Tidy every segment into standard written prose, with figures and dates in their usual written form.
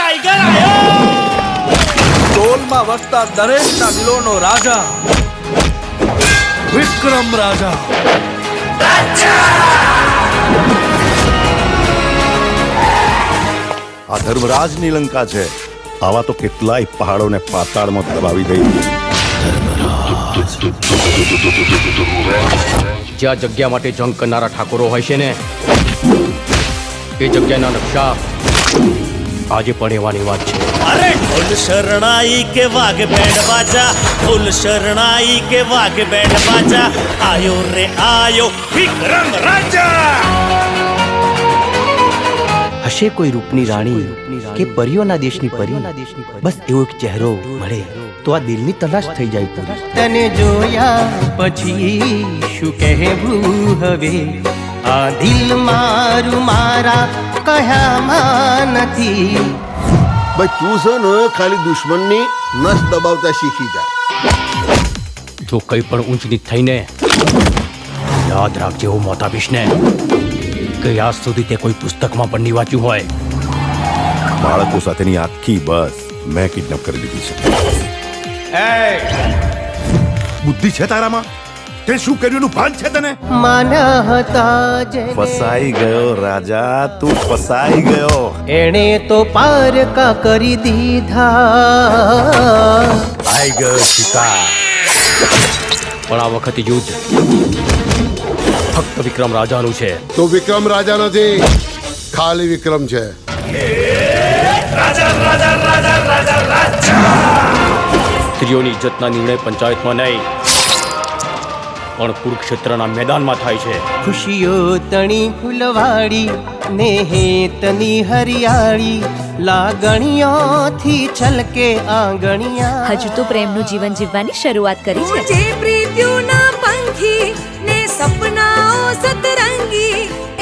Tiger આવ્યો. ટોલમાં વસતા દરેકના દિલોનો રાજા વિક્રમ રાજા. આ ધર્મરાજની લંકા છે. આવા તો કેટલાય પહાડોને પાતાળમાં દબાવી દઈ. જ્યાં જગ્યા માટે જંગ કરનારા ઠાકોરો હોય છે ને, એ જગ્યાના નકશા આજે પણ એવાની વાત છે. અરે ઢોલ શરણાઈ કે વાઘ બેન્ડ બાજા, ઢોલ શરણાઈ કે વાઘ બેન્ડ બાજા, આયો રે આયો વિક્રમ રાજા. હશે કોઈ રૂપની રાણી કે પરીઓના દેશની પરી, બસ એવો એક ચહેરો મળે તો આ દિલની તલાશ થઈ જાય પૂરી. તને જોયા પછી શું કહેવું હવે, આ દિલ મારું મારા કયામાં નથી. ભાઈ તું છે ને ખાલી દુશ્મનની નસ દબાવતા શીખી જા. જો કંઈ પણ ઊંચ નીચ થઈને યાદ રાખજે, હું મોત આપીશ ને કે આજ સુધી તે કોઈ પુસ્તકમાં પણ નહીં વાંચ્યું હોય. બાળકો સાથેની આખી બસ મેં કિડનેપ કરી દીધી છે. બુદ્ધિ છે તારામાં? તે શું કર્યું એનું ભાન છે તને? માના હતા જેને ફસાઈ ગયો રાજા, તું ફસાઈ ગયો. એણે તો પારકા કરી દીધા. આઈ ગયો શિકાર. પણ આ વખતે યુદ્ધ ફક્ત વિક્રમ રાજાનું છે. તો વિક્રમ રાજા નથી, ખાલી વિક્રમ છે. સ્ત્રીઓની ઇજ્જતના નિર્ણય પંચાયતમાં નહીં પણ કુરુક્ષેત્રના મેદાનમાં થાય છે. ખુશીઓ તણી ફૂલવાડી ને હેતની હરિયાળી, લાગણીઓથી છલકે આંગણિયા. હજુ તો પ્રેમનું જીવન જીવવાની શરૂઆત કરી છે. જે પ્રીત્યુના પંખી ને સપનાઓ સતરંગી,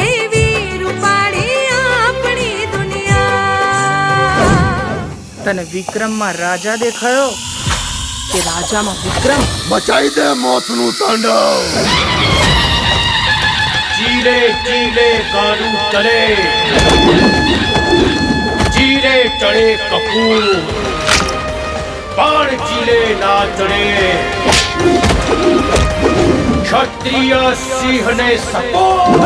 એવી રૂપાળી આપણી દુનિયા. તને વિક્રમમાં રાજા દેખાયો કે રાજામાં વિક્રમ? બચાઈ દે મોતનું તાંડવ. ચીલે ચીલે ગાડું ચડે, ચીલે ચડે કપૂર, પણ ચીલે ના ચડે. ક્ષત્રિય સિંહને સપોર્ટ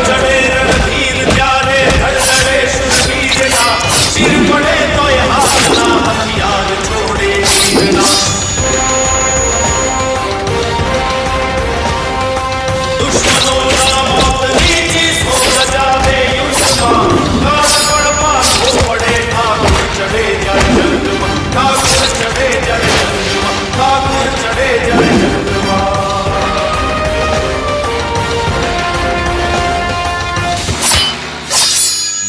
ચડે રણધીર ત્યારે ધડધડે શૂરવીરના, સિર પડે તોય હાથના હથિયાર છોડે વીરના.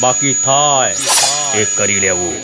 બાકી થાય એ કરી લેવું.